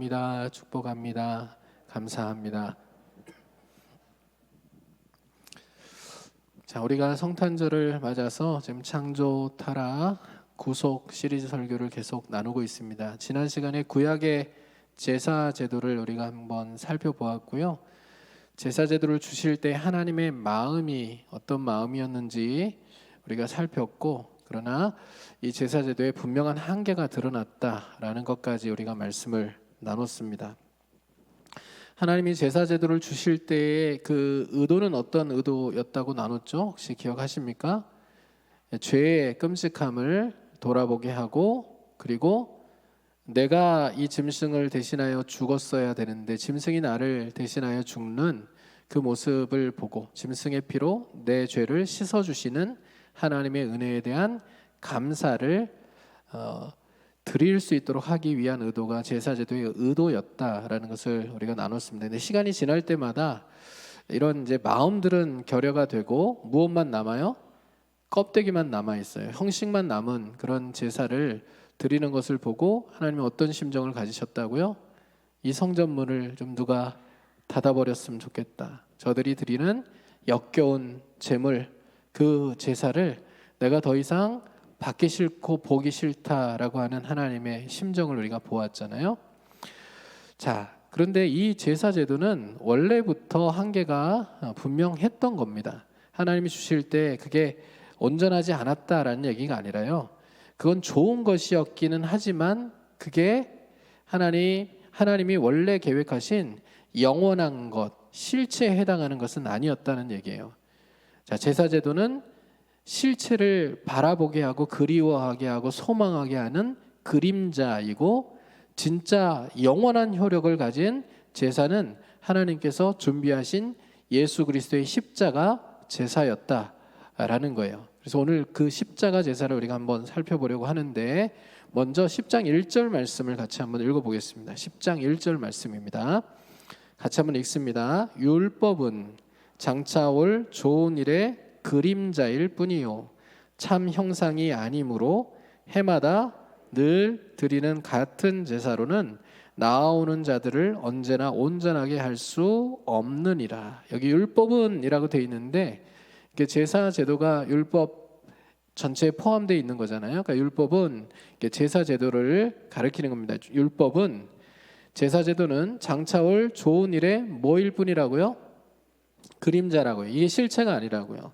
축복합니다. 축복합니다. 감사합니다. 자, 우리가 성탄절을 맞아서 지금 창조, 타락, 구속 시리즈 설교를 계속 나누고 있습니다. 지난 시간에 구약의 제사 제도를 우리가 한번 살펴보았고요. 제사 제도를 주실 때 하나님의 마음이 어떤 마음이었는지 우리가 살폈고, 그러나 이 제사 제도에 분명한 한계가 드러났다라는 것까지 우리가 말씀을 나눴습니다. 하나님이 제사 제도를 주실 때의 그 의도는 어떤 의도였다고 나눴죠? 혹시 기억하십니까? 죄의 끔찍함을 돌아보게 하고, 그리고 내가 이 짐승을 대신하여 죽었어야 되는데 짐승이 나를 대신하여 죽는 그 모습을 보고 짐승의 피로 내 죄를 씻어주시는 하나님의 은혜에 대한 감사를 드릴 수 있도록 하기 위한 의도가 제사제도의 의도였다라는 것을 우리가 나눴습니다. 근데 시간이 지날 때마다 이런 이제 마음들은 결여가 되고 무엇만 남아요? 껍데기만 남아 있어요. 형식만 남은 그런 제사를 드리는 것을 보고 하나님이 어떤 심정을 가지셨다고요? 이 성전문을 좀 누가 닫아버렸으면 좋겠다. 저들이 드리는 역겨운 제물, 그 제사를 내가 더 이상 받기 싫고 보기 싫다라고 하는 하나님의 심정을 우리가 보았잖아요. 자, 그런데 이 제사 제도는 원래부터 한계가 분명했던 겁니다. 하나님이 주실 때 그게 온전하지 않았다라는 얘기가 아니라요. 그건 좋은 것이었기는 하지만 그게 하나님이 원래 계획하신 영원한 것, 실체에 해당하는 것은 아니었다는 얘기예요. 자, 제사 제도는 실체를 바라보게 하고 그리워하게 하고 소망하게 하는 그림자이고, 진짜 영원한 효력을 가진 제사는 하나님께서 준비하신 예수 그리스도의 십자가 제사였다라는 거예요. 그래서 오늘 그 십자가 제사를 우리가 한번 살펴보려고 하는데, 먼저 10장 1절 말씀을 같이 한번 읽어보겠습니다. 10장 1절 말씀입니다. 같이 한번 읽습니다. 율법은 장차 올 좋은 일의 그림자일 뿐이요 참 형상이 아니므로 해마다 늘 드리는 같은 제사로는 나아오는 자들을 언제나 온전하게 할 수 없느니라. 여기 율법은 이라고 되어 있는데 제사 제도가 율법 전체에 포함되어 있는 거잖아요. 그러니까 율법은 제사 제도를 가리키는 겁니다. 율법은 제사 제도는 장차 올 좋은 일의 뭐일 뿐이라고요? 그림자라고요. 이게 실체가 아니라고요.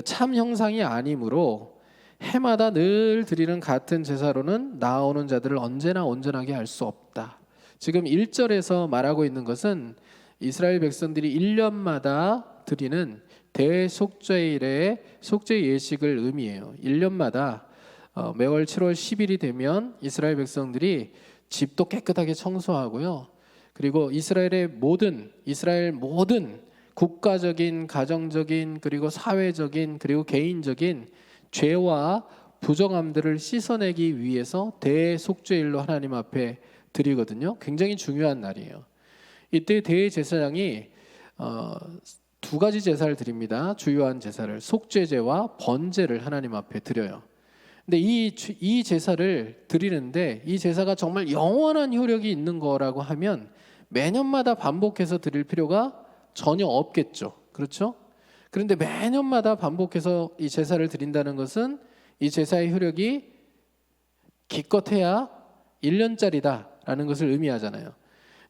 참 형상이 아니므로 해마다 늘 드리는 같은 제사로는 나아오는 자들을 언제나 온전하게 할 수 없다. 지금 1절에서 말하고 있는 것은 이스라엘 백성들이 1년마다 드리는 대속죄일의 속죄 예식을 의미해요. 1년마다 매월 7월 10일이 되면 이스라엘 백성들이 집도 깨끗하게 청소하고요. 그리고 이스라엘 모든 국가적인, 가정적인, 그리고 사회적인, 그리고 개인적인 죄와 부정함들을 씻어내기 위해서 대속죄일로 하나님 앞에 드리거든요. 굉장히 중요한 날이에요. 이때 대제사장이 두 가지 제사를 드립니다. 주요한 제사를, 속죄제와 번제를 하나님 앞에 드려요. 근데 이 제사를 드리는데 이 제사가 정말 영원한 효력이 있는 거라고 하면 매년마다 반복해서 드릴 필요가 전혀 없겠죠. 그렇죠? 그런데 매년마다 반복해서 이 제사를 드린다는 것은 이 제사의 효력이 기껏해야 1년짜리다라는 것을 의미하잖아요.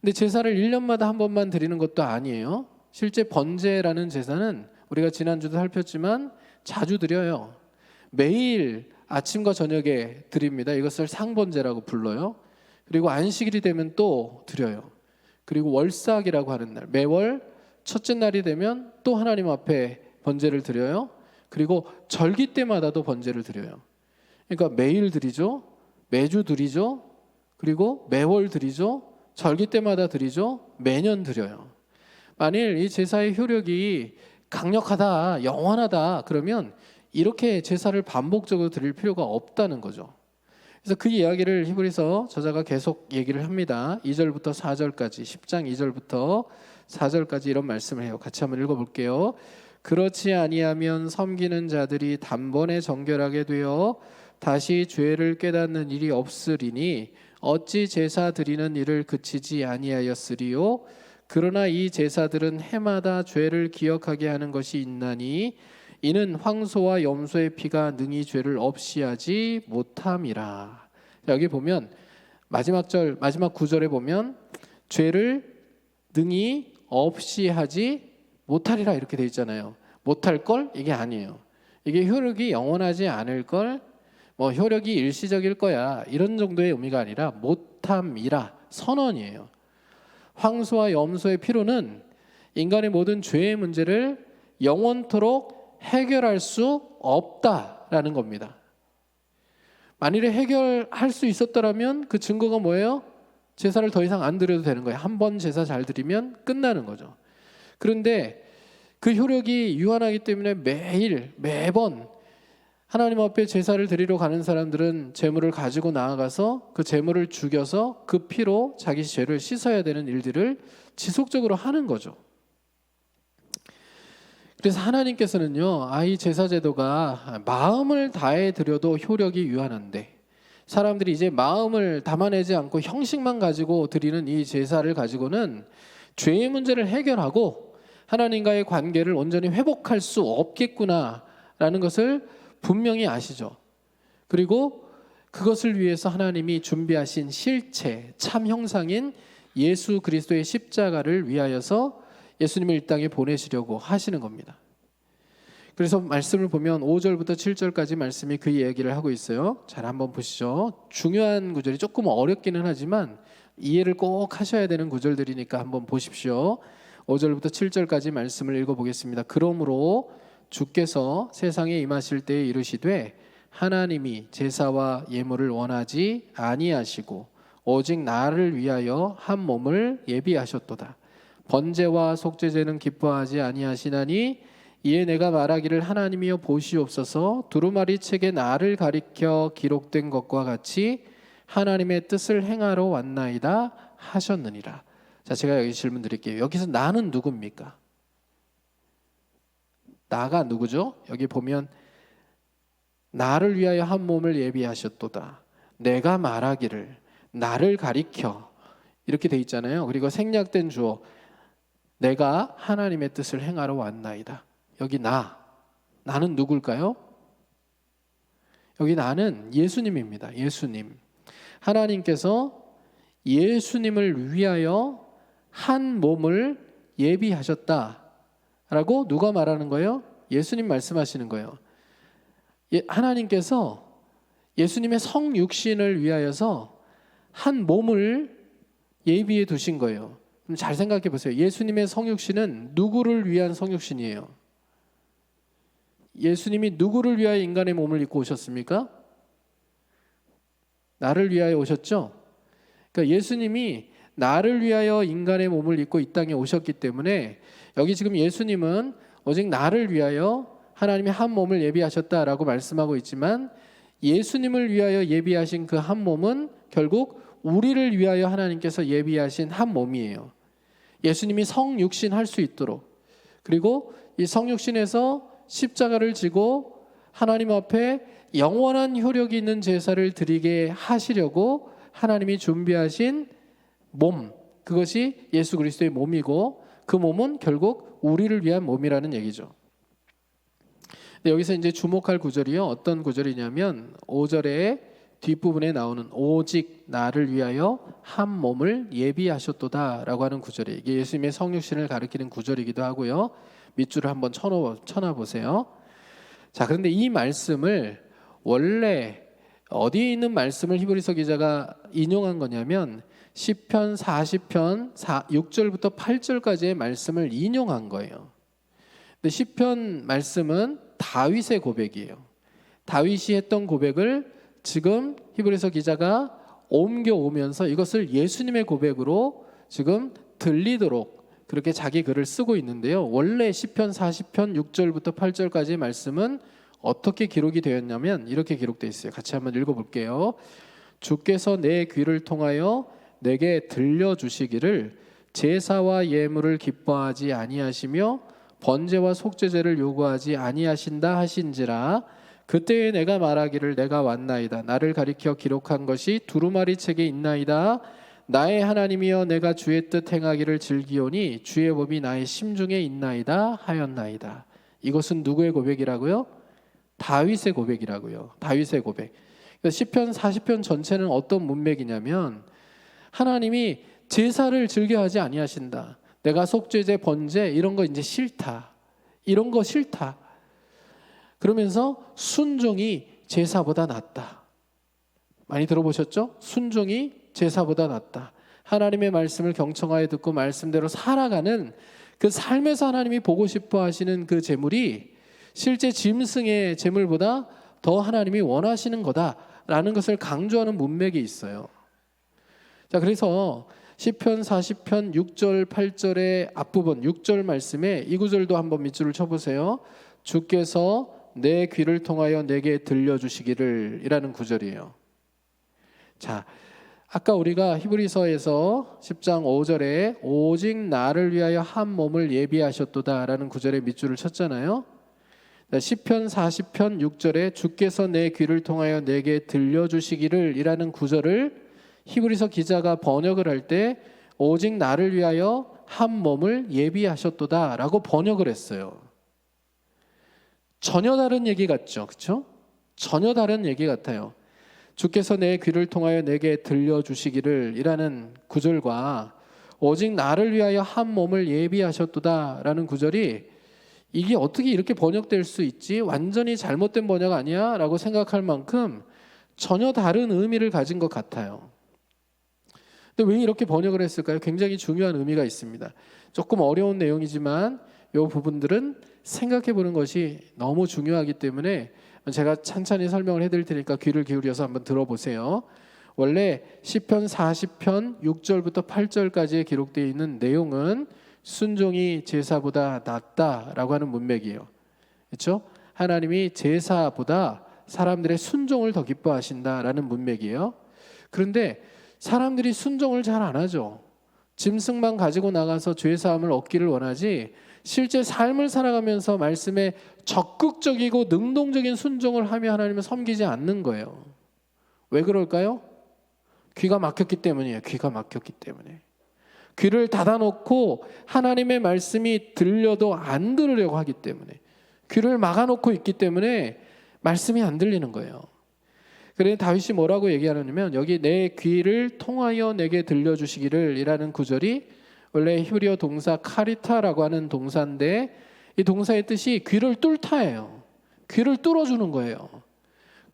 근데 제사를 1년마다 한 번만 드리는 것도 아니에요. 실제 번제라는 제사는 우리가 지난주도 살폈지만 자주 드려요. 매일 아침과 저녁에 드립니다. 이것을 상번제라고 불러요. 그리고 안식일이 되면 또 드려요. 그리고 월삭이라고 하는 날, 매월 첫째 날이 되면 또 하나님 앞에 번제를 드려요. 그리고 절기 때마다도 번제를 드려요. 그러니까 매일 드리죠. 매주 드리죠. 그리고 매월 드리죠. 절기 때마다 드리죠. 매년 드려요. 만일 이 제사의 효력이 강력하다, 영원하다 그러면 이렇게 제사를 반복적으로 드릴 필요가 없다는 거죠. 그래서 그 이야기를 히브리서 저자가 계속 얘기를 합니다. 2절부터 4절까지, 10장 2절부터 4절까지 이런 말씀을 해요. 같이 한번 읽어볼게요. 그렇지 아니하면 섬기는 자들이 단번에 정결하게 되어 다시 죄를 깨닫는 일이 없으리니 어찌 제사 드리는 일을 그치지 아니하였으리요. 그러나 이 제사들은 해마다 죄를 기억하게 하는 것이 있나니 이는 황소와 염소의 피가 능히 죄를 없이 하지 못함이라. 여기 보면 마지막 구절에 보면 죄를 능히 없이 하지 못하리라 이렇게 돼 있잖아요. 못할 걸 이게 아니에요. 이게 효력이 영원하지 않을 걸, 뭐 효력이 일시적일 거야 이런 정도의 의미가 아니라 못함이라 선언이에요. 황소와 염소의 피로는 인간의 모든 죄의 문제를 영원토록 해결할 수 없다라는 겁니다. 만일에 해결할 수 있었더라면 그 증거가 뭐예요? 제사를 더 이상 안 드려도 되는 거예요. 한 번 제사 잘 드리면 끝나는 거죠. 그런데 그 효력이 유한하기 때문에 매번 하나님 앞에 제사를 드리러 가는 사람들은 제물을 가지고 나아가서 그 제물을 죽여서 그 피로 자기 죄를 씻어야 되는 일들을 지속적으로 하는 거죠. 그래서 하나님께서는요, 이 제사 제도가 마음을 다해 드려도 효력이 유한한데 사람들이 이제 마음을 담아내지 않고 형식만 가지고 드리는 이 제사를 가지고는 죄의 문제를 해결하고 하나님과의 관계를 온전히 회복할 수 없겠구나라는 것을 분명히 아시죠. 그리고 그것을 위해서 하나님이 준비하신 실체, 참 형상인 예수 그리스도의 십자가를 위하여서 예수님을 이 땅에 보내시려고 하시는 겁니다. 그래서 말씀을 보면 5절부터 7절까지 말씀이 그 이야기를 하고 있어요. 잘 한번 보시죠. 중요한 구절이 조금 어렵기는 하지만 이해를 꼭 하셔야 되는 구절들이니까 한번 보십시오. 5절부터 7절까지 말씀을 읽어보겠습니다. 그러므로 주께서 세상에 임하실 때에 이르시되 하나님이 제사와 예물을 원하지 아니하시고 오직 나를 위하여 한 몸을 예비하셨도다. 번제와 속죄제는 기뻐하지 아니하시나니 이에 내가 말하기를 하나님이여 보시옵소서 두루마리 책에 나를 가리켜 기록된 것과 같이 하나님의 뜻을 행하러 왔나이다 하셨느니라. 자, 제가 여기 질문 드릴게요. 여기서 나는 누굽니까? 나가 누구죠? 여기 보면 나를 위하여 한 몸을 예비하셨도다. 내가 말하기를 나를 가리켜 이렇게 돼 있잖아요. 그리고 생략된 주어 내가 하나님의 뜻을 행하러 왔나이다. 여기 나는 누굴까요? 여기 나는 예수님입니다. 예수님. 하나님께서 예수님을 위하여 한 몸을 예비하셨다라고 누가 말하는 거예요? 예수님 말씀하시는 거예요. 하나님께서 예수님의 성육신을 위하여서 한 몸을 예비해 두신 거예요. 그럼 잘 생각해 보세요. 예수님의 성육신은 누구를 위한 성육신이에요? 예수님이 누구를 위하여 인간의 몸을 입고 오셨습니까? 나를 위하여 오셨죠? 그러니까 예수님이 나를 위하여 인간의 몸을 입고 이 땅에 오셨기 때문에 여기 지금 예수님은 오직 나를 위하여 하나님이 한 몸을 예비하셨다라고 말씀하고 있지만 예수님을 위하여 예비하신 그 한 몸은 결국 우리를 위하여 하나님께서 예비하신 한 몸이에요. 예수님이 성육신 할 수 있도록 그리고 이 성육신에서 십자가를 지고 하나님 앞에 영원한 효력이 있는 제사를 드리게 하시려고 하나님이 준비하신 몸, 그것이 예수 그리스도의 몸이고 그 몸은 결국 우리를 위한 몸이라는 얘기죠. 근데 여기서 이제 주목할 구절이요. 어떤 구절이냐면 5절의 뒷부분에 나오는 오직 나를 위하여 한 몸을 예비하셨도다라고 하는 구절이에요. 이게 예수님의 성육신을 가리키는 구절이기도 하고요. 밑줄을 한번 쳐놔 보세요. 자, 그런데 이 말씀을 원래 어디에 있는 말씀을 히브리서 기자가 인용한 거냐면 시편 40편 6절부터 8절까지의 말씀을 인용한 거예요. 근데 시편 말씀은 다윗의 고백이에요. 다윗이 했던 고백을 지금 히브리서 기자가 옮겨오면서 이것을 예수님의 고백으로 지금 들리도록 그렇게 자기 글을 쓰고 있는데요. 원래 시편 40편 6절부터 8절까지의 말씀은 어떻게 기록이 되었냐면 이렇게 기록되어 있어요. 같이 한번 읽어볼게요. 주께서 내 귀를 통하여 내게 들려주시기를 제사와 예물을 기뻐하지 아니하시며 번제와 속죄제를 요구하지 아니하신다 하신지라 그때에 내가 말하기를 내가 왔나이다. 나를 가리켜 기록한 것이 두루마리 책에 있나이다. 나의 하나님이여 내가 주의 뜻 행하기를 즐기오니 주의 법이 나의 심중에 있나이다 하였나이다. 이것은 누구의 고백이라고요? 다윗의 고백이라고요. 다윗의 고백. 시편 40편 전체는 어떤 문맥이냐면 하나님이 제사를 즐겨하지 아니하신다. 내가 속죄제, 번제 이런 거 이제 싫다. 이런 거 싫다. 그러면서 순종이 제사보다 낫다. 많이 들어보셨죠? 순종이 제사보다 낫다. 하나님의 말씀을 경청하여 듣고 말씀대로 살아가는 그 삶에서 하나님이 보고 싶어 하시는 그 제물이 실제 짐승의 제물보다 더 하나님이 원하시는 거다라는 것을 강조하는 문맥이 있어요. 자, 그래서 시편 40편 6절 8절의 앞부분 6절 말씀에 이 구절도 한번 밑줄을 쳐보세요. 주께서 내 귀를 통하여 내게 들려주시기를 이라는 구절이에요. 자, 아까 우리가 히브리서에서 10장 5절에 오직 나를 위하여 한 몸을 예비하셨도다 라는 구절에 밑줄을 쳤잖아요. 시편 40편 6절에 주께서 내 귀를 통하여 내게 들려주시기를 이라는 구절을 히브리서 기자가 번역을 할 때 오직 나를 위하여 한 몸을 예비하셨도다 라고 번역을 했어요. 전혀 다른 얘기 같죠, 그렇죠? 전혀 다른 얘기 같아요. 주께서 내 귀를 통하여 내게 들려주시기를 이라는 구절과 오직 나를 위하여 한 몸을 예비하셨도다 라는 구절이 이게 어떻게 이렇게 번역될 수 있지? 완전히 잘못된 번역 아니야? 라고 생각할 만큼 전혀 다른 의미를 가진 것 같아요. 근데 왜 이렇게 번역을 했을까요? 굉장히 중요한 의미가 있습니다. 조금 어려운 내용이지만 이 부분들은 생각해 보는 것이 너무 중요하기 때문에 제가 찬찬히 설명을 해드릴 테니까 귀를 기울여서 한번 들어보세요. 원래 시편 40편 6절부터 8절까지에 기록되어 있는 내용은 순종이 제사보다 낫다라고 하는 문맥이에요. 그렇죠? 하나님이 제사보다 사람들의 순종을 더 기뻐하신다라는 문맥이에요. 그런데 사람들이 순종을 잘 안 하죠. 짐승만 가지고 나가서 죄사함을 얻기를 원하지 실제 삶을 살아가면서 말씀에 적극적이고 능동적인 순종을 하며 하나님을 섬기지 않는 거예요. 왜 그럴까요? 귀가 막혔기 때문이에요. 귀가 막혔기 때문에. 귀를 닫아놓고 하나님의 말씀이 들려도 안 들으려고 하기 때문에, 귀를 막아놓고 있기 때문에 말씀이 안 들리는 거예요. 그래서 다윗이 뭐라고 얘기하냐면 여기 내 귀를 통하여 내게 들려주시기를 이라는 구절이 원래 히브리어 동사 카리타라고 하는 동사인데 이 동사의 뜻이 귀를 뚫다예요. 귀를 뚫어주는 거예요.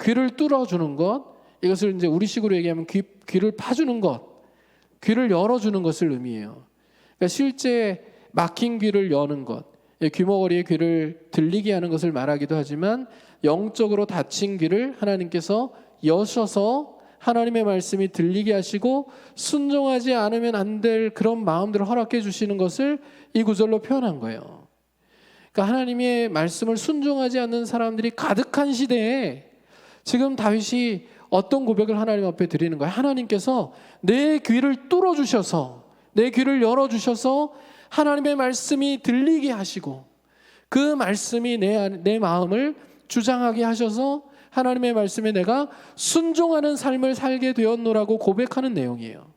귀를 뚫어주는 것, 이것을 이제 우리식으로 얘기하면 귀를 파주는 것, 귀를 열어주는 것을 의미해요. 그러니까 실제 막힌 귀를 여는 것, 귀머거리의 귀를 들리게 하는 것을 말하기도 하지만 영적으로 닫힌 귀를 하나님께서 여셔서 하나님의 말씀이 들리게 하시고 순종하지 않으면 안 될 그런 마음들을 허락해 주시는 것을 이 구절로 표현한 거예요. 그러니까 하나님의 말씀을 순종하지 않는 사람들이 가득한 시대에 지금 다윗이 어떤 고백을 하나님 앞에 드리는 거예요? 하나님께서 내 귀를 뚫어주셔서, 내 귀를 열어주셔서 하나님의 말씀이 들리게 하시고 그 말씀이 내 마음을 주장하게 하셔서 하나님의 말씀에 내가 순종하는 삶을 살게 되었노라고 고백하는 내용이에요.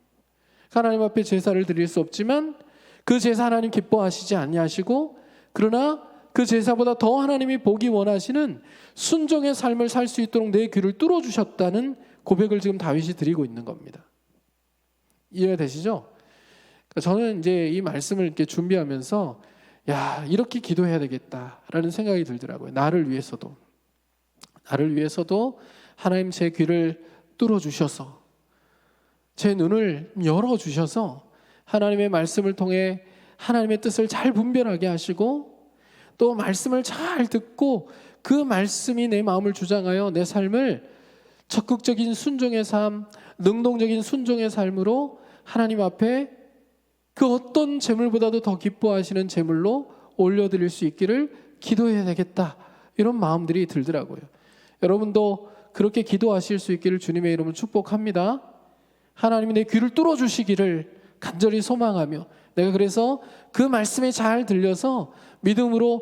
하나님 앞에 제사를 드릴 수 없지만 그 제사 하나님 기뻐하시지 아니하시고, 그러나 그 제사보다 더 하나님이 보기 원하시는 순종의 삶을 살 수 있도록 내 귀를 뚫어주셨다는 고백을 지금 다윗이 드리고 있는 겁니다. 이해가 되시죠? 저는 이제 이 말씀을 이렇게 준비하면서 야, 이렇게 기도해야 되겠다라는 생각이 들더라고요. 나를 위해서도 하나님 제 귀를 뚫어주셔서 제 눈을 열어주셔서 하나님의 말씀을 통해 하나님의 뜻을 잘 분별하게 하시고 또 말씀을 잘 듣고 그 말씀이 내 마음을 주장하여 내 삶을 적극적인 순종의 삶, 능동적인 순종의 삶으로 하나님 앞에 그 어떤 제물보다도 더 기뻐하시는 제물로 올려드릴 수 있기를 기도해야 되겠다, 이런 마음들이 들더라고요. 여러분도 그렇게 기도하실 수 있기를 주님의 이름으로 축복합니다. 하나님이 내 귀를 뚫어주시기를 간절히 소망하며, 내가 그래서 그 말씀에 잘 들려서 믿음으로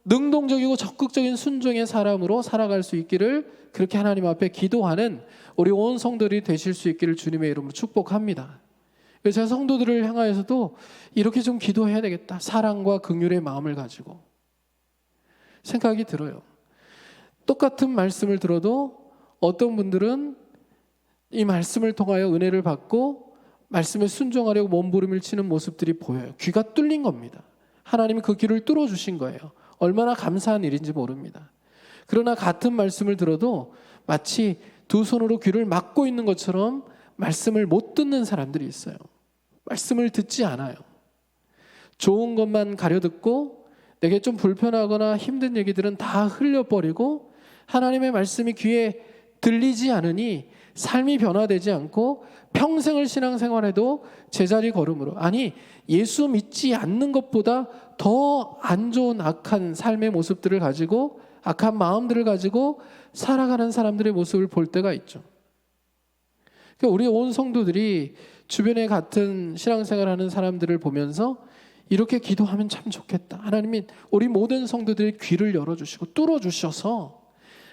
능동적이고 적극적인 순종의 사람으로 살아갈 수 있기를 그렇게 하나님 앞에 기도하는 우리 온 성도들이 되실 수 있기를 주님의 이름으로 축복합니다. 그래서 제가 성도들을 향하여서도 이렇게 좀 기도해야 되겠다. 사랑과 긍휼의 마음을 가지고 생각이 들어요. 똑같은 말씀을 들어도 어떤 분들은 이 말씀을 통하여 은혜를 받고 말씀에 순종하려고 몸부림을 치는 모습들이 보여요. 귀가 뚫린 겁니다. 하나님이 그 귀를 뚫어주신 거예요. 얼마나 감사한 일인지 모릅니다. 그러나 같은 말씀을 들어도 마치 두 손으로 귀를 막고 있는 것처럼 말씀을 못 듣는 사람들이 있어요. 말씀을 듣지 않아요. 좋은 것만 가려듣고 내게 좀 불편하거나 힘든 얘기들은 다 흘려버리고 하나님의 말씀이 귀에 들리지 않으니 삶이 변화되지 않고 평생을 신앙생활해도 제자리 걸음으로, 아니 예수 믿지 않는 것보다 더 안 좋은 악한 삶의 모습들을 가지고 악한 마음들을 가지고 살아가는 사람들의 모습을 볼 때가 있죠. 그러니까 우리 온 성도들이 주변에 같은 신앙생활하는 사람들을 보면서 이렇게 기도하면 참 좋겠다. 하나님이 우리 모든 성도들의 귀를 열어주시고 뚫어주셔서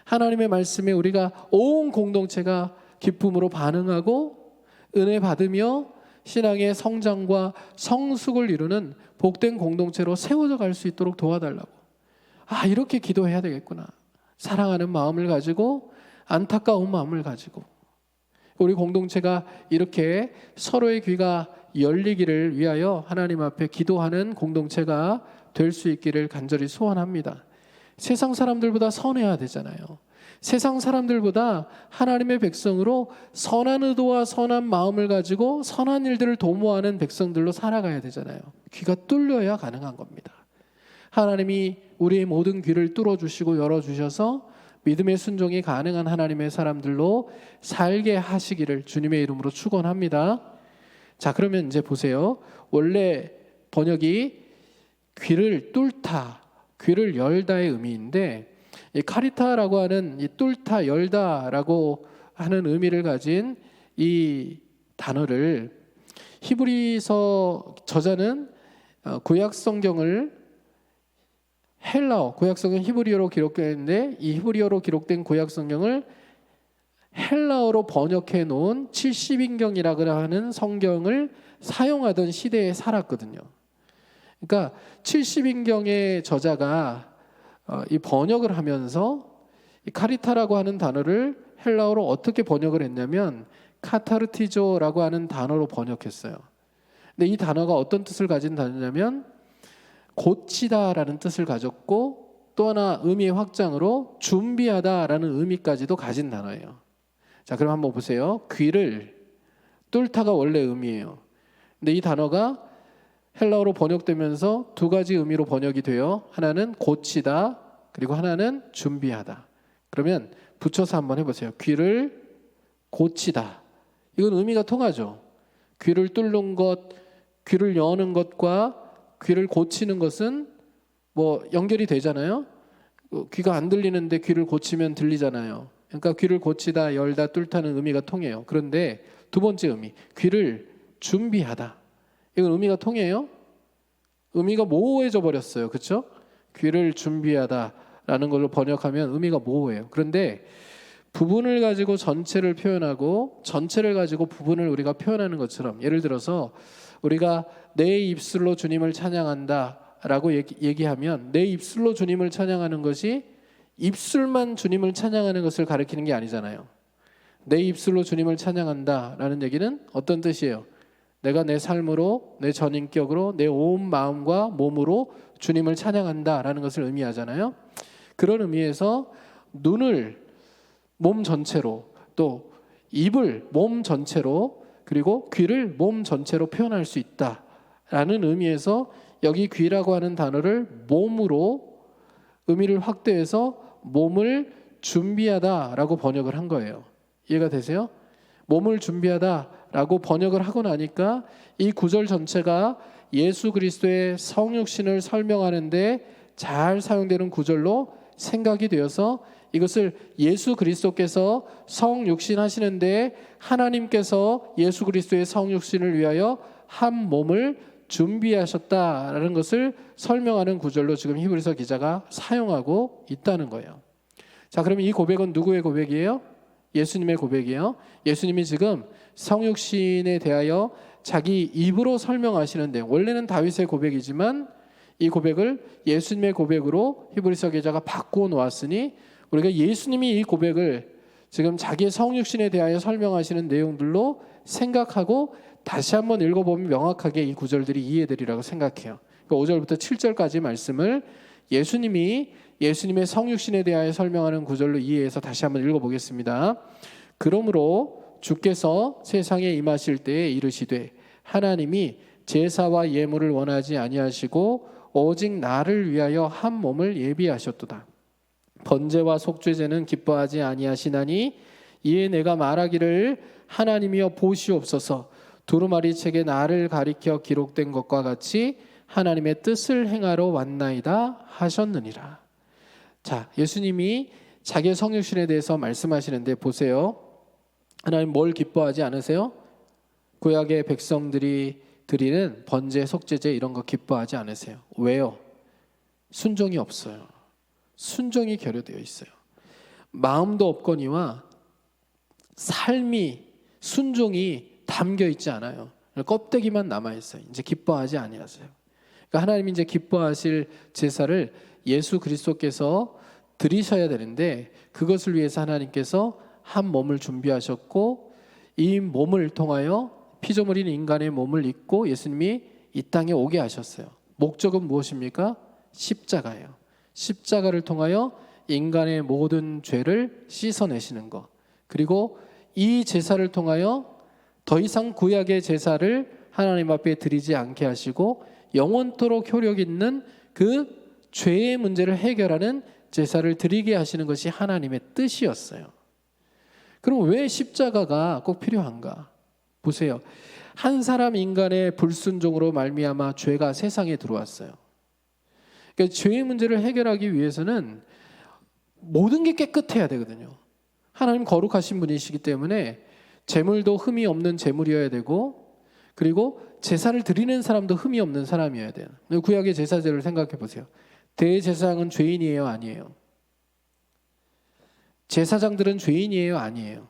하나님의 말씀에 우리가 온 공동체가 기쁨으로 반응하고 은혜 받으며 신앙의 성장과 성숙을 이루는 복된 공동체로 세워져 갈 수 있도록 도와달라고. 이렇게 기도해야 되겠구나. 사랑하는 마음을 가지고 안타까운 마음을 가지고 우리 공동체가 이렇게 서로의 귀가 열리기를 위하여 하나님 앞에 기도하는 공동체가 될 수 있기를 간절히 소원합니다. 세상 사람들보다 선해야 되잖아요. 세상 사람들보다 하나님의 백성으로 선한 의도와 선한 마음을 가지고 선한 일들을 도모하는 백성들로 살아가야 되잖아요. 귀가 뚫려야 가능한 겁니다. 하나님이 우리의 모든 귀를 뚫어주시고 열어주셔서 믿음의 순종이 가능한 하나님의 사람들로 살게 하시기를 주님의 이름으로 축원합니다. 자, 그러면 이제 보세요. 원래 번역이 귀를 뚫다, 귀를 열다의 의미인데 이 카리타라고 하는 이 뚫다, 열다라고 하는 의미를 가진 이 단어를 히브리서 저자는 구약 성경을 헬라어, 구약 성경 히브리어로 기록되었는데 이 히브리어로 기록된 구약 성경을 헬라어로 번역해 놓은 70인경이라고 하는 성경을 사용하던 시대에 살았거든요. 그러니까 70인경의 저자가 이 번역을 하면서 이 카리타라고 하는 단어를 헬라어로 어떻게 번역을 했냐면 카타르티조라고 하는 단어로 번역했어요. 근데 이 단어가 어떤 뜻을 가진 단어냐면 고치다라는 뜻을 가졌고 또 하나 의미의 확장으로 준비하다라는 의미까지도 가진 단어예요. 자, 그럼 한번 보세요. 귀를 뚫다가 원래 의미예요. 근데 이 단어가 헬라어로 번역되면서 두 가지 의미로 번역이 돼요. 하나는 고치다, 그리고 하나는 준비하다. 그러면 붙여서 한번 해보세요. 귀를 고치다. 이건 의미가 통하죠. 귀를 뚫는 것, 귀를 여는 것과 귀를 고치는 것은 뭐 연결이 되잖아요. 귀가 안 들리는데 귀를 고치면 들리잖아요. 그러니까 귀를 고치다, 열다, 뚫다는 의미가 통해요. 그런데 두 번째 의미, 귀를 준비하다. 이건 의미가 통해요. 의미가 모호해져 버렸어요. 그렇죠? 귀를 준비하다라는 걸로 번역하면 의미가 모호해요. 그런데 부분을 가지고 전체를 표현하고 전체를 가지고 부분을 우리가 표현하는 것처럼, 예를 들어서 우리가 내 입술로 주님을 찬양한다라고 얘기하면 내 입술로 주님을 찬양하는 것이 입술만 주님을 찬양하는 것을 가리키는 게 아니잖아요. 내 입술로 주님을 찬양한다라는 얘기는 어떤 뜻이에요? 내가 내 삶으로, 내 전인격으로, 내 온 마음과 몸으로 주님을 찬양한다라는 것을 의미하잖아요. 그런 의미에서 눈을 몸 전체로, 또 입을 몸 전체로, 그리고 귀를 몸 전체로 표현할 수 있다라는 의미에서 여기 귀라고 하는 단어를 몸으로 의미를 확대해서 몸을 준비하다라고 번역을 한 거예요. 이해가 되세요? 몸을 준비하다라고 번역을 하고 나니까 이 구절 전체가 예수 그리스도의 성육신을 설명하는데 잘 사용되는 구절로 생각이 되어서 이것을 예수 그리스도께서 성육신 하시는데 하나님께서 예수 그리스도의 성육신을 위하여 한 몸을 준비하셨다라는 것을 설명하는 구절로 지금 히브리서 기자가 사용하고 있다는 거예요. 자, 그러면 이 고백은 누구의 고백이에요? 예수님의 고백이에요. 예수님이 지금 성육신에 대하여 자기 입으로 설명하시는데, 원래는 다윗의 고백이지만 이 고백을 예수님의 고백으로 히브리서 기자가 바꾸어 놓았으니, 우리가 예수님이 이 고백을 지금 자기의 성육신에 대하여 설명하시는 내용들로 생각하고 다시 한번 읽어보면 명확하게 이 구절들이 이해되리라고 생각해요. 5절부터 7절까지 말씀을 예수님이 예수님의 성육신에 대하여 설명하는 구절로 이해해서 다시 한번 읽어보겠습니다. 그러므로 주께서 세상에 임하실 때에 이르시되 하나님이 제사와 예물을 원하지 아니하시고 오직 나를 위하여 한 몸을 예비하셨도다. 번제와 속죄제는 기뻐하지 아니하시나니 이에 내가 말하기를 하나님이여 보시옵소서, 두루마리 책에 나를 가리켜 기록된 것과 같이 하나님의 뜻을 행하러 왔나이다 하셨느니라. 자, 예수님이 자기의 성육신에 대해서 말씀하시는데 보세요. 하나님 뭘 기뻐하지 않으세요? 구약의 백성들이 드리는 번제, 속죄제 이런 거 기뻐하지 않으세요. 왜요? 순종이 없어요. 순종이 결여되어 있어요. 마음도 없거니와 삶이, 순종이 담겨 있지 않아요. 껍데기만 남아 있어요. 이제 기뻐하지 아니하세요. 그러니까 하나님이 이제 기뻐하실 제사를 예수 그리스도께서 드리셔야 되는데, 그것을 위해서 하나님께서 한 몸을 준비하셨고, 이 몸을 통하여 피조물인 인간의 몸을 입고 예수님이 이 땅에 오게 하셨어요. 목적은 무엇입니까? 십자가예요. 십자가를 통하여 인간의 모든 죄를 씻어내시는 것. 그리고 이 제사를 통하여 더 이상 구약의 제사를 하나님 앞에 드리지 않게 하시고 영원토록 효력 있는 그 죄의 문제를 해결하는 제사를 드리게 하시는 것이 하나님의 뜻이었어요. 그럼 왜 십자가가 꼭 필요한가? 보세요. 한 사람 인간의 불순종으로 말미암아 죄가 세상에 들어왔어요. 그러니까 죄의 문제를 해결하기 위해서는 모든 게 깨끗해야 되거든요. 하나님 거룩하신 분이시기 때문에 제물도 흠이 없는 제물이어야 되고, 그리고 제사를 드리는 사람도 흠이 없는 사람이어야 돼요. 구약의 제사제를 생각해 보세요. 대제사장은 죄인이에요, 아니에요? 제사장들은 죄인이에요, 아니에요?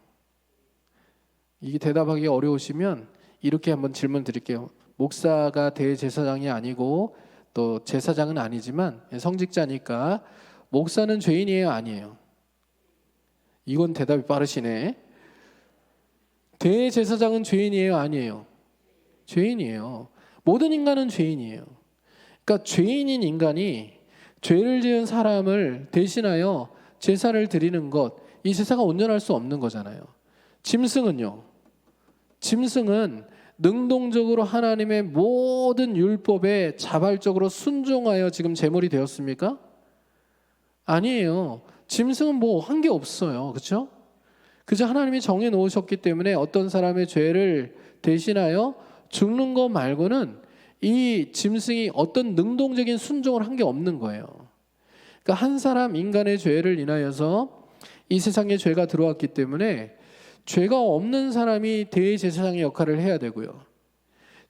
이게 대답하기 어려우시면 이렇게 한번 질문 드릴게요. 목사가 대제사장이 아니고 또 제사장은 아니지만 성직자니까 목사는 죄인이에요, 아니에요? 이건 대답이 빠르시네. 대제사장은 죄인이에요, 아니에요? 죄인이에요. 모든 인간은 죄인이에요. 그러니까 죄인인 인간이 죄를 지은 사람을 대신하여 제사를 드리는 것, 이 제사가 온전할 수 없는 거잖아요. 짐승은요? 짐승은 능동적으로 하나님의 모든 율법에 자발적으로 순종하여 지금 제물이 되었습니까? 아니에요. 짐승은 뭐 한 게 없어요. 그렇죠? 그저 하나님이 정해 놓으셨기 때문에 어떤 사람의 죄를 대신하여 죽는 것 말고는 이 짐승이 어떤 능동적인 순종을 한 게 없는 거예요. 그러니까 한 사람 인간의 죄를 인하여서 이 세상에 죄가 들어왔기 때문에 죄가 없는 사람이 대제사장의 역할을 해야 되고요.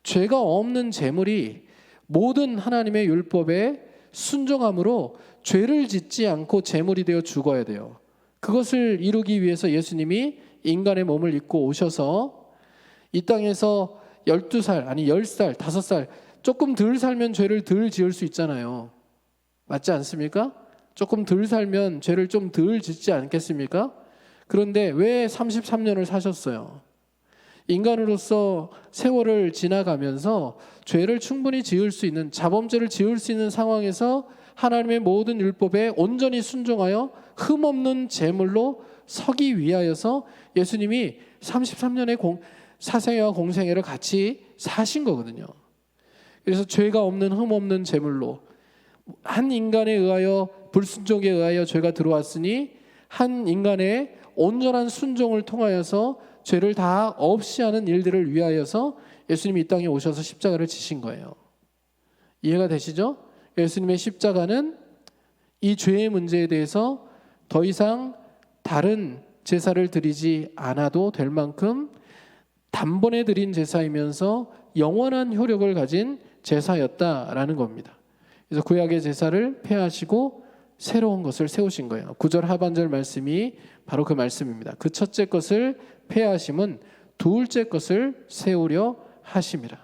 죄가 없는 제물이 모든 하나님의 율법에 순종함으로 죄를 짓지 않고 제물이 되어 죽어야 돼요. 그것을 이루기 위해서 예수님이 인간의 몸을 입고 오셔서 이 땅에서 12살, 아니 10살, 5살 조금 덜 살면 죄를 덜 지을 수 있잖아요. 맞지 않습니까? 조금 덜 살면 죄를 좀 덜 짓지 않겠습니까? 그런데 왜 33년을 사셨어요? 인간으로서 세월을 지나가면서 죄를 충분히 지을 수 있는, 자범죄를 지을 수 있는 상황에서 하나님의 모든 율법에 온전히 순종하여 흠없는 제물로 서기 위하여서 예수님이 33년의 사생애와 공생애를 같이 사신 거거든요. 그래서 죄가 없는 흠없는 제물로 한 인간에 의하여, 불순종에 의하여 죄가 들어왔으니 한 인간의 온전한 순종을 통하여서 죄를 다 없이 하는 일들을 위하여서 예수님이 이 땅에 오셔서 십자가를 지신 거예요. 이해가 되시죠? 예수님의 십자가는 이 죄의 문제에 대해서 더 이상 다른 제사를 드리지 않아도 될 만큼 단번에 드린 제사이면서 영원한 효력을 가진 제사였다라는 겁니다. 그래서 구약의 제사를 폐하시고 새로운 것을 세우신 거예요. 9절 하반절 말씀이 바로 그 말씀입니다. 그 첫째 것을 폐하심은 둘째 것을 세우려 하심이라.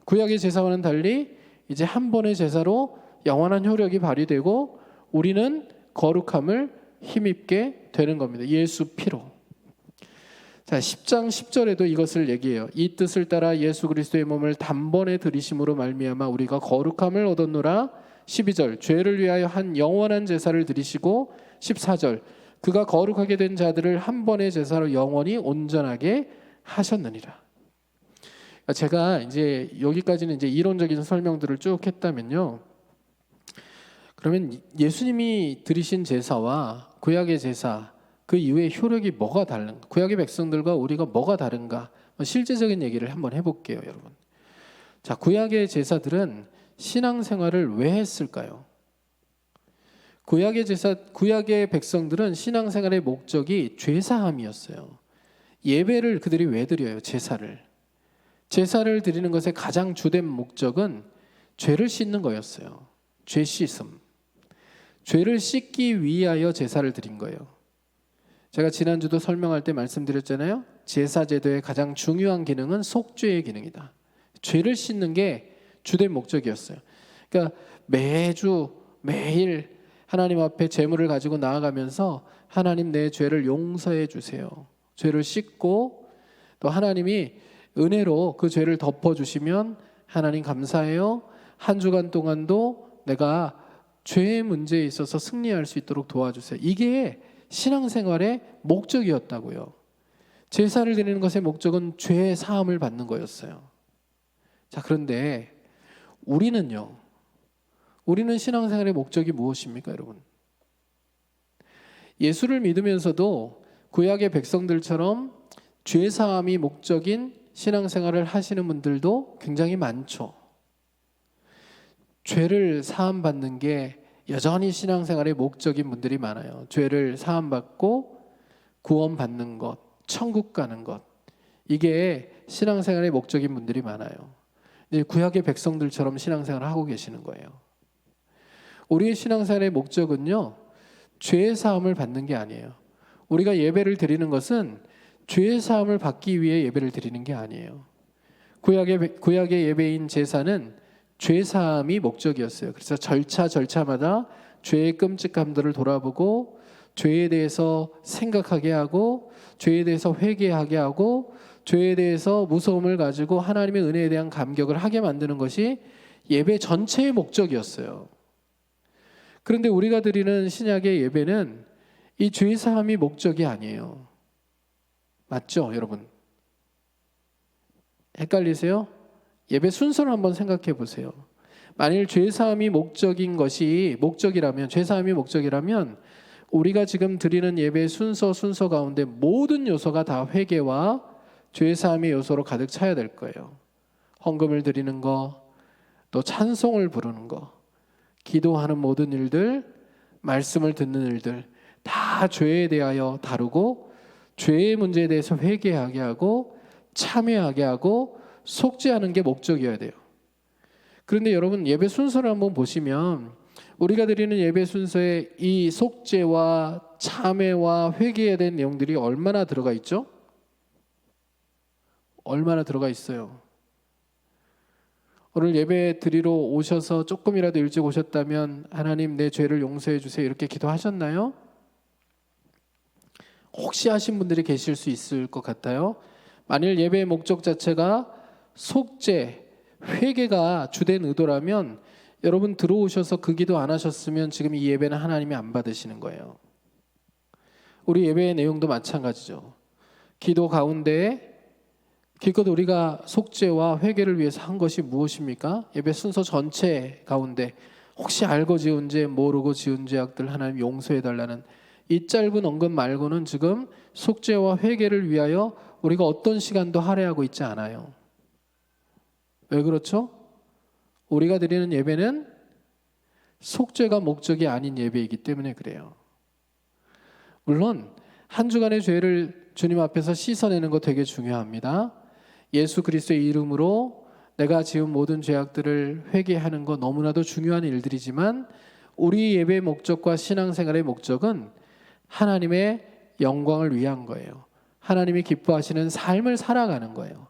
구약의 제사와는 달리 이제 한 번의 제사로 영원한 효력이 발휘되고 우리는 거룩함을 힘입게 되는 겁니다. 예수 피로. 자, 10장 10절에도 이것을 얘기해요. 이 뜻을 따라 예수 그리스도의 몸을 단번에 들이심으로 말미암아 우리가 거룩함을 얻었노라. 12절 죄를 위하여 한 영원한 제사를 드리시고 14절 그가 거룩하게 된 자들을 한 번의 제사로 영원히 온전하게 하셨느니라. 제가 이제 여기까지는 이제 이론적인 설명들을 쭉 했다면요. 그러면 예수님이 드리신 제사와 구약의 제사 그 이후의 효력이 뭐가 다른가? 구약의 백성들과 우리가 뭐가 다른가? 실제적인 얘기를 한번 해볼게요, 여러분. 자, 구약의 제사들은 신앙생활을 왜 했을까요? 구약의 백성들은 신앙생활의 목적이 죄사함이었어요. 예배를 그들이 왜 드려요? 제사를 드리는 것의 가장 주된 목적은 죄를 씻는 거였어요. 죄 씻음. 죄를 씻기 위하여 제사를 드린 거예요. 제가 지난주도 설명할 때 말씀드렸잖아요. 제사 제도의 가장 중요한 기능은 속죄의 기능이다. 죄를 씻는 게 주된 목적이었어요. 그러니까 매일 하나님 앞에 제물을 가지고 나아가면서 하나님 내 죄를 용서해 주세요. 죄를 씻고 또 하나님이 은혜로 그 죄를 덮어주시면 하나님 감사해요. 한 주간 동안도 내가 죄의 문제에 있어서 승리할 수 있도록 도와주세요. 이게 신앙생활의 목적이었다고요. 제사를 드리는 것의 목적은 죄 사함을 받는 거였어요. 자, 그런데 우리는 신앙생활의 목적이 무엇입니까, 여러분? 예수를 믿으면서도 구약의 백성들처럼 죄 사함이 목적인 신앙생활을 하시는 분들도 굉장히 많죠. 죄를 사함받는 게 여전히 신앙생활의 목적인 분들이 많아요. 죄를 사함받고 구원받는 것, 천국 가는 것, 이게 신앙생활의 목적인 분들이 많아요. 구약의 백성들처럼 신앙생활을 하고 계시는 거예요. 우리의 신앙생활의 목적은요, 죄 사함을 받는 게 아니에요. 우리가 예배를 드리는 것은 죄 사함을 받기 위해 예배를 드리는 게 아니에요. 구약의 예배인 제사는 죄 사함이 목적이었어요. 그래서 절차마다 죄의 끔찍함들을 돌아보고 죄에 대해서 생각하게 하고 죄에 대해서 회개하게 하고 죄에 대해서 무서움을 가지고 하나님의 은혜에 대한 감격을 하게 만드는 것이 예배 전체의 목적이었어요. 그런데 우리가 드리는 신약의 예배는 이 죄 사함이 목적이 아니에요. 맞죠, 여러분? 헷갈리세요? 예배 순서를 한번 생각해 보세요. 만일 죄 사함이 목적이라면 우리가 지금 드리는 예배 순서 가운데 모든 요소가 다 회개와 죄 사함의 요소로 가득 차야 될 거예요. 헌금을 드리는 거, 또 찬송을 부르는 거, 기도하는 모든 일들, 말씀을 듣는 일들 다 죄에 대하여 다루고 죄의 문제에 대해서 회개하게 하고 참회하게 하고 속죄하는 게 목적이어야 돼요. 그런데 여러분 예배 순서를 한번 보시면 우리가 드리는 예배 순서에 이 속죄와 참회와 회개에 대한 내용들이 얼마나 들어가 있죠? 얼마나 들어가 있어요? 오늘 예배 드리러 오셔서 조금이라도 일찍 오셨다면 하나님 내 죄를 용서해 주세요 이렇게 기도하셨나요? 혹시 하신 분들이 계실 수 있을 것 같아요. 만일 예배의 목적 자체가 속죄, 회개가 주된 의도라면 여러분 들어오셔서 그 기도 안 하셨으면 지금 이 예배는 하나님이 안 받으시는 거예요. 우리 예배의 내용도 마찬가지죠. 기도 가운데 기껏 우리가 속죄와 회개를 위해서 한 것이 무엇입니까? 예배 순서 전체 가운데 혹시 알고 지은 죄, 모르고 지은 죄악들 하나님 용서해 달라는 이 짧은 언급 말고는 지금 속죄와 회개를 위하여 우리가 어떤 시간도 할애하고 있지 않아요. 왜 그렇죠? 우리가 드리는 예배는 속죄가 목적이 아닌 예배이기 때문에 그래요. 물론 한 주간의 죄를 주님 앞에서 씻어내는 거 되게 중요합니다. 예수 그리스도의 이름으로 내가 지은 모든 죄악들을 회개하는 거 너무나도 중요한 일들이지만 우리 예배의 목적과 신앙생활의 목적은 하나님의 영광을 위한 거예요. 하나님이 기뻐하시는 삶을 살아가는 거예요.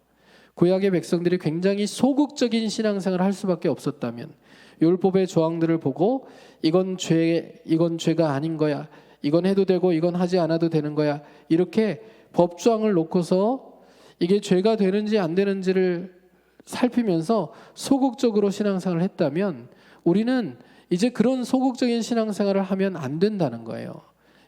구약의 백성들이 굉장히 소극적인 신앙생활을 할 수밖에 없었다면 율법의 조항들을 보고 이건 죄가 아닌 거야. 이건 해도 되고 이건 하지 않아도 되는 거야. 이렇게 법조항을 놓고서 이게 죄가 되는지 안 되는지를 살피면서 소극적으로 신앙생활을 했다면 우리는 이제 그런 소극적인 신앙생활을 하면 안 된다는 거예요.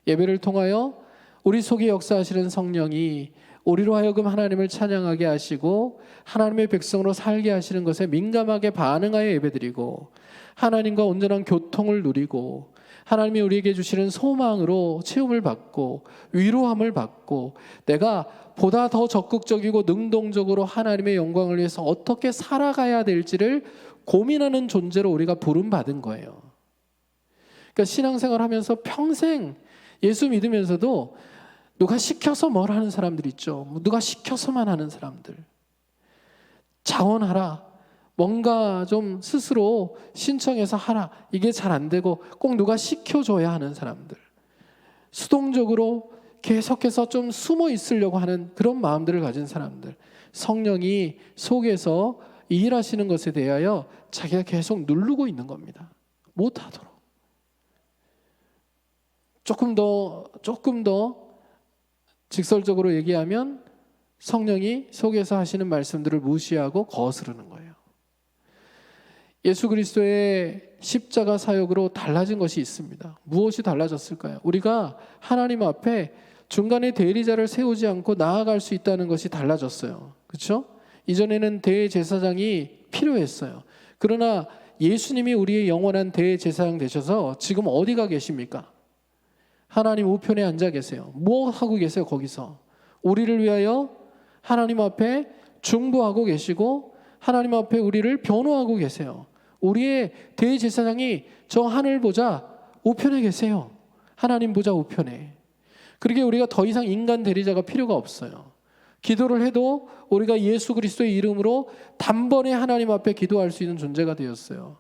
예배를 통하여 우리 속에 역사하시는 성령이 우리로 하여금 하나님을 찬양하게 하시고 하나님의 백성으로 살게 하시는 것에 민감하게 반응하여 예배드리고 하나님과 온전한 교통을 누리고 하나님이 우리에게 주시는 소망으로 체험을 받고 위로함을 받고 내가 보다 더 적극적이고 능동적으로 하나님의 영광을 위해서 어떻게 살아가야 될지를 고민하는 존재로 우리가 부름받은 거예요. 그러니까 신앙생활 하면서 평생 예수 믿으면서도 누가 시켜서 뭘 하는 사람들 있죠. 누가 시켜서만 하는 사람들. 자원하라. 뭔가 좀 스스로 신청해서 하라. 이게 잘 안 되고 꼭 누가 시켜줘야 하는 사람들. 수동적으로 계속해서 좀 숨어 있으려고 하는 그런 마음들을 가진 사람들. 성령이 속에서 일하시는 것에 대하여 자기가 계속 누르고 있는 겁니다. 못하도록. 조금 더 직설적으로 얘기하면 성령이 속에서 하시는 말씀들을 무시하고 거스르는 거예요. 예수 그리스도의 십자가 사역으로 달라진 것이 있습니다. 무엇이 달라졌을까요? 우리가 하나님 앞에 중간에 대리자를 세우지 않고 나아갈 수 있다는 것이 달라졌어요. 그렇죠? 이전에는 대제사장이 필요했어요. 그러나 예수님이 우리의 영원한 대제사장 되셔서 지금 어디가 계십니까? 하나님 우편에 앉아 계세요. 뭐 하고 계세요? 거기서 우리를 위하여 하나님 앞에 중보하고 계시고 하나님 앞에 우리를 변호하고 계세요. 우리의 대제사장이 저 하늘 보좌 우편에 계세요. 하나님 보좌 우편에. 그러기에 우리가 더 이상 인간 대리자가 필요가 없어요. 기도를 해도 우리가 예수 그리스도의 이름으로 단번에 하나님 앞에 기도할 수 있는 존재가 되었어요.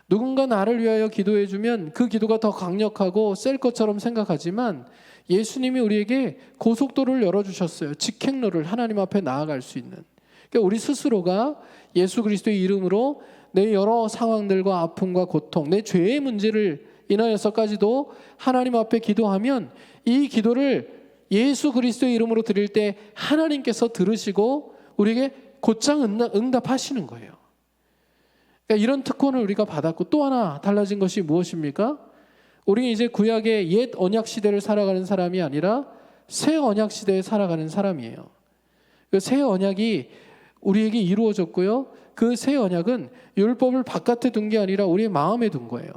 누군가 나를 위하여 기도해주면 그 기도가 더 강력하고 셀 것처럼 생각하지만 예수님이 우리에게 고속도로를 열어주셨어요. 직행로를 하나님 앞에 나아갈 수 있는. 그러니까 우리 스스로가 예수 그리스도의 이름으로 내 여러 상황들과 아픔과 고통, 내 죄의 문제를 인하여서까지도 하나님 앞에 기도하면 이 기도를 예수 그리스도의 이름으로 드릴 때 하나님께서 들으시고 우리에게 곧장 응답하시는 거예요. 그러니까 이런 특권을 우리가 받았고 또 하나 달라진 것이 무엇입니까? 우리는 이제 구약의 옛 언약 시대를 살아가는 사람이 아니라 새 언약 시대에 살아가는 사람이에요. 그 새 언약이 우리에게 이루어졌고요. 그 새 언약은 율법을 바깥에 둔 게 아니라 우리의 마음에 둔 거예요.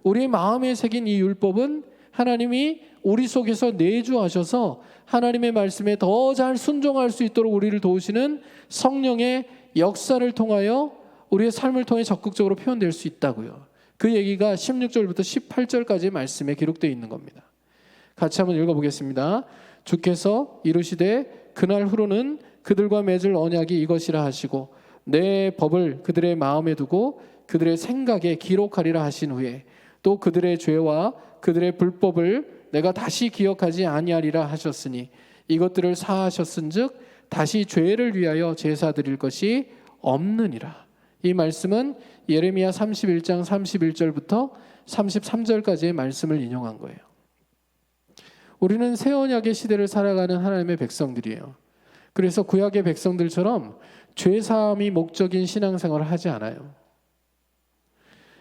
우리의 마음에 새긴 이 율법은 하나님이 우리 속에서 내주하셔서 하나님의 말씀에 더 잘 순종할 수 있도록 우리를 도우시는 성령의 역사를 통하여 우리의 삶을 통해 적극적으로 표현될 수 있다고요. 그 얘기가 16절부터 18절까지의 말씀에 기록되어 있는 겁니다. 같이 한번 읽어보겠습니다. 주께서 이르시되 그날 후로는 그들과 맺을 언약이 이것이라 하시고 내 법을 그들의 마음에 두고 그들의 생각에 기록하리라 하신 후에 또 그들의 죄와 그들의 불법을 내가 다시 기억하지 아니하리라 하셨으니 이것들을 사하셨은즉 다시 죄를 위하여 제사 드릴 것이 없느니라. 이 말씀은 예레미야 31장 31절부터 33절까지의 말씀을 인용한 거예요. 우리는 새 언약의 시대를 살아가는 하나님의 백성들이에요. 그래서 구약의 백성들처럼 죄사함이 목적인 신앙생활을 하지 않아요.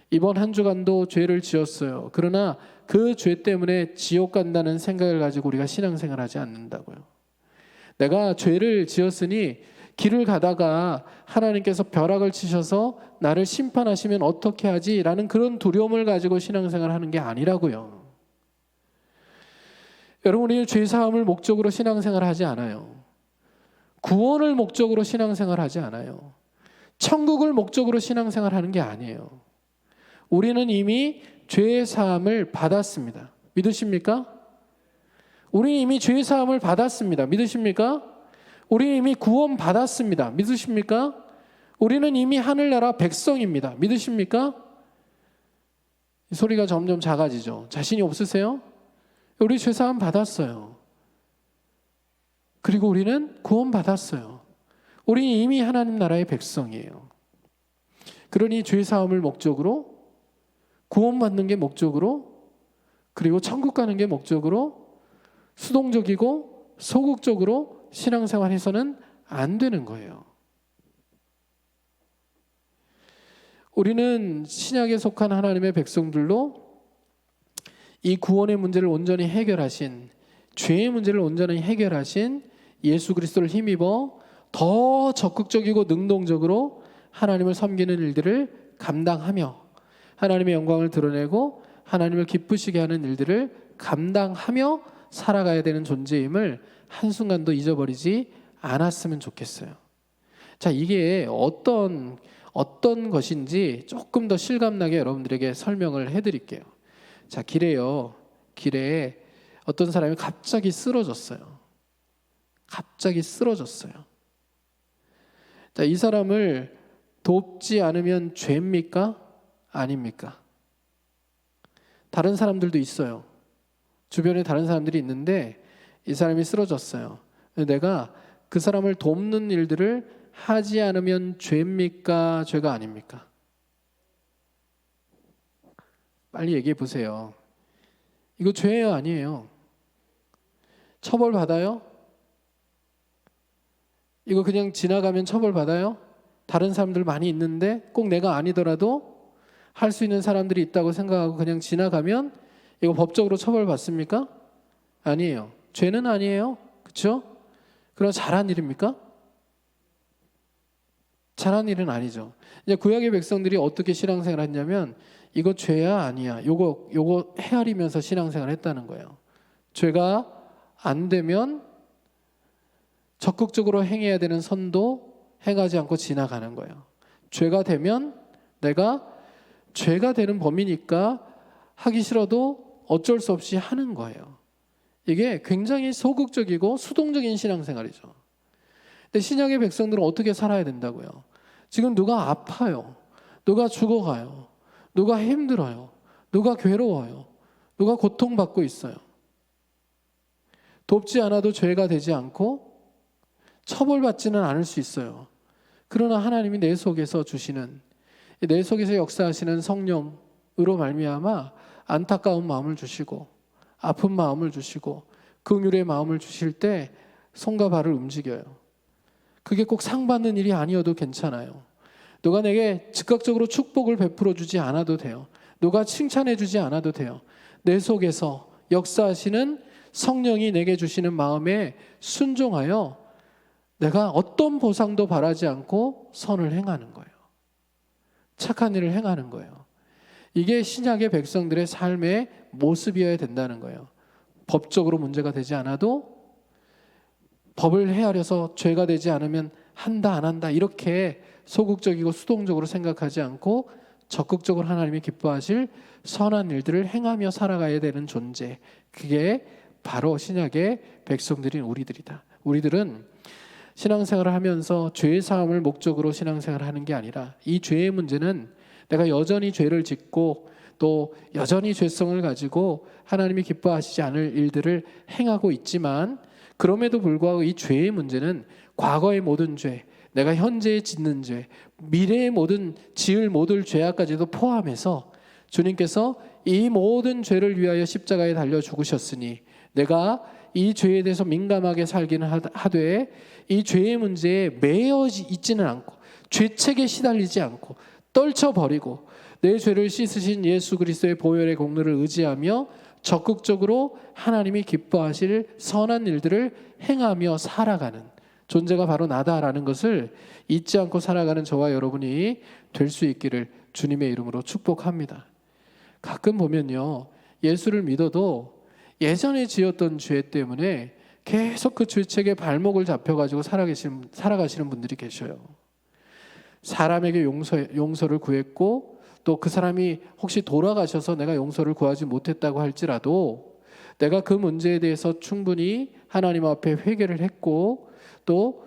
이번 한 주간도 죄를 지었어요. 그러나 그 죄 때문에 지옥 간다는 생각을 가지고 우리가 신앙생활을 하지 않는다고요. 내가 죄를 지었으니 길을 가다가 하나님께서 벼락을 치셔서 나를 심판하시면 어떻게 하지? 라는 그런 두려움을 가지고 신앙생활을 하는 게 아니라고요. 여러분, 우리는 죄사함을 목적으로 신앙생활을 하지 않아요. 구원을 목적으로 신앙생활을 하지 않아요. 천국을 목적으로 신앙생활을 하는 게 아니에요. 우리는 이미 죄사함을 받았습니다. 믿으십니까? 우리는 이미 죄사함을 받았습니다. 믿으십니까? 우리는 이미 구원 받았습니다. 믿으십니까? 우리는 이미 하늘나라 백성입니다. 믿으십니까? 이 소리가 점점 작아지죠. 자신이 없으세요? 우리 죄사함 받았어요. 그리고 우리는 구원 받았어요. 우리는 이미 하나님 나라의 백성이에요. 그러니 죄사함을 목적으로, 구원받는 게 목적으로, 그리고 천국 가는 게 목적으로 수동적이고 소극적으로 신앙생활해서는 안 되는 거예요. 우리는 신약에 속한 하나님의 백성들로 이 구원의 문제를 온전히 해결하신, 죄의 문제를 온전히 해결하신 예수 그리스도를 힘입어 더 적극적이고 능동적으로 하나님을 섬기는 일들을 감당하며 하나님의 영광을 드러내고 하나님을 기쁘시게 하는 일들을 감당하며 살아가야 되는 존재임을 한순간도 잊어버리지 않았으면 좋겠어요. 자, 이게 어떤 것인지 조금 더 실감나게 여러분들에게 설명을 해드릴게요. 자, 길에 어떤 사람이 갑자기 쓰러졌어요. 자, 이 사람을 돕지 않으면 죄입니까? 아닙니까? 다른 사람들도 있어요. 주변에 다른 사람들이 있는데 이 사람이 쓰러졌어요. 내가 그 사람을 돕는 일들을 하지 않으면 죄입니까? 죄가 아닙니까? 빨리 얘기해 보세요. 이거 죄예요? 아니에요? 처벌받아요? 이거 그냥 지나가면 처벌받아요? 다른 사람들 많이 있는데 꼭 내가 아니더라도 할 수 있는 사람들이 있다고 생각하고 그냥 지나가면 이거 법적으로 처벌받습니까? 아니에요. 죄는 아니에요. 그렇죠? 그럼 잘한 일입니까? 잘한 일은 아니죠. 이제 구약의 백성들이 어떻게 신앙생활을 했냐면 이거 죄야 아니야. 요거 헤아리면서 신앙생활을 했다는 거예요. 죄가 안 되면 적극적으로 행해야 되는 선도 행하지 않고 지나가는 거예요. 죄가 되면 내가 죄가 되는 범위니까 하기 싫어도 어쩔 수 없이 하는 거예요. 이게 굉장히 소극적이고 수동적인 신앙생활이죠. 근데 신약의 백성들은 어떻게 살아야 된다고요? 지금 누가 아파요. 누가 죽어가요. 누가 힘들어요. 누가 괴로워요. 누가 고통받고 있어요. 돕지 않아도 죄가 되지 않고 처벌받지는 않을 수 있어요. 그러나 하나님이 내 속에서 주시는, 내 속에서 역사하시는 성령으로 말미암아 안타까운 마음을 주시고 아픈 마음을 주시고 긍휼의 마음을 주실 때 손과 발을 움직여요. 그게 꼭 상 받는 일이 아니어도 괜찮아요. 누가 내게 즉각적으로 축복을 베풀어 주지 않아도 돼요. 누가 칭찬해 주지 않아도 돼요. 내 속에서 역사하시는 성령이 내게 주시는 마음에 순종하여 내가 어떤 보상도 바라지 않고 선을 행하는 거예요. 착한 일을 행하는 거예요. 이게 신약의 백성들의 삶의 모습이어야 된다는 거예요. 법적으로 문제가 되지 않아도 법을 헤아려서 죄가 되지 않으면 한다 안 한다 이렇게 소극적이고 수동적으로 생각하지 않고 적극적으로 하나님이 기뻐하실 선한 일들을 행하며 살아가야 되는 존재, 그게 바로 신약의 백성들인 우리들이다. 우리들은 신앙생활을 하면서 죄의 사함을 목적으로 신앙생활을 하는 게 아니라 이 죄의 문제는 내가 여전히 죄를 짓고 또 여전히 죄성을 가지고 하나님이 기뻐하시지 않을 일들을 행하고 있지만 그럼에도 불구하고 이 죄의 문제는 과거의 모든 죄, 내가 현재에 짓는 죄, 미래의 모든 지을 모든 죄악까지도 포함해서 주님께서 이 모든 죄를 위하여 십자가에 달려 죽으셨으니 내가 이 죄에 대해서 민감하게 살기는 하되 이 죄의 문제에 매여 있지는 않고 죄책에 시달리지 않고 떨쳐버리고 내 죄를 씻으신 예수 그리스도의 보혈의 공로를 의지하며 적극적으로 하나님이 기뻐하실 선한 일들을 행하며 살아가는 존재가 바로 나다라는 것을 잊지 않고 살아가는 저와 여러분이 될 수 있기를 주님의 이름으로 축복합니다. 가끔 보면요, 예수를 믿어도 예전에 지었던 죄 때문에 계속 그 죄책에 발목을 잡혀가지고 살아가시는 분들이 계셔요. 사람에게 용서를 구했고 또 그 사람이 혹시 돌아가셔서 내가 용서를 구하지 못했다고 할지라도 내가 그 문제에 대해서 충분히 하나님 앞에 회개를 했고 또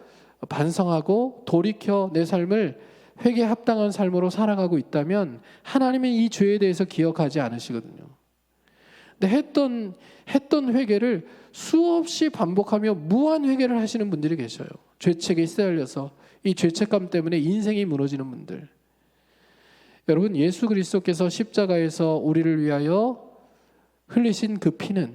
반성하고 돌이켜 내 삶을 회개에 합당한 삶으로 살아가고 있다면 하나님은 이 죄에 대해서 기억하지 않으시거든요. 근데 했던 회개를 수없이 반복하며 무한 회개를 하시는 분들이 계셔요. 죄책에 시달려서 이 죄책감 때문에 인생이 무너지는 분들. 여러분, 예수 그리스도께서 십자가에서 우리를 위하여 흘리신 그 피는,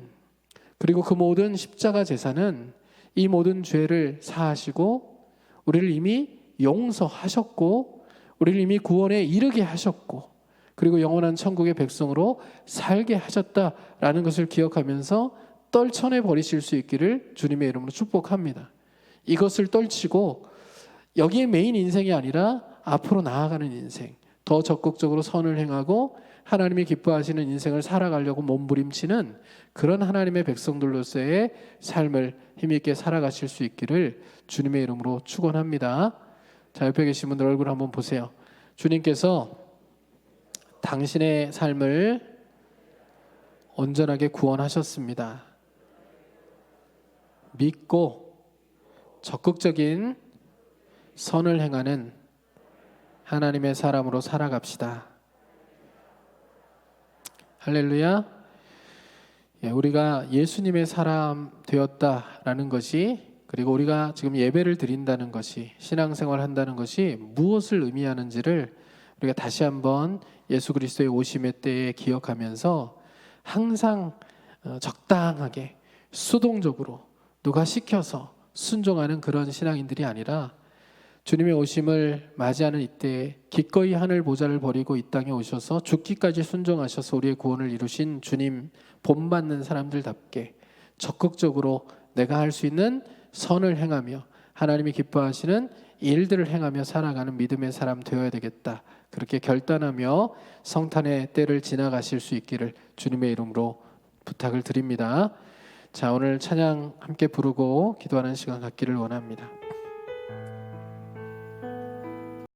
그리고 그 모든 십자가 제사는 이 모든 죄를 사하시고 우리를 이미 용서하셨고 우리를 이미 구원에 이르게 하셨고 그리고 영원한 천국의 백성으로 살게 하셨다라는 것을 기억하면서 떨쳐내 버리실 수 있기를 주님의 이름으로 축복합니다. 이것을 떨치고 여기에 메인 인생이 아니라 앞으로 나아가는 인생, 더 적극적으로 선을 행하고 하나님이 기뻐하시는 인생을 살아가려고 몸부림치는 그런 하나님의 백성들로서의 삶을 힘있게 살아가실 수 있기를 주님의 이름으로 축원합니다. 자, 옆에 계신 분들 얼굴 한번 보세요. 주님께서 당신의 삶을 온전하게 구원하셨습니다. 믿고 적극적인 선을 행하는 하나님의 사람으로 살아갑시다. 할렐루야. 우리가 예수님의 사람 되었다라는 것이, 그리고 우리가 지금 예배를 드린다는 것이, 신앙생활 한다는 것이 무엇을 의미하는지를 우리가 다시 한번 예수 그리스도의 오심의 때에 기억하면서 항상 적당하게 수동적으로 누가 시켜서 순종하는 그런 신앙인들이 아니라 주님의 오심을 맞이하는 이때에 기꺼이 하늘 보좌를 버리고 이 땅에 오셔서 죽기까지 순종하셔서 우리의 구원을 이루신 주님 본받는 사람들답게 적극적으로 내가 할 수 있는 선을 행하며 하나님이 기뻐하시는 일들을 행하며 살아가는 믿음의 사람 되어야 되겠다. 그렇게 결단하며 성탄의 때를 지나가실 수 있기를 주님의 이름으로 부탁을 드립니다. 자, 오늘 찬양 함께 부르고 기도하는 시간 갖기를 원합니다.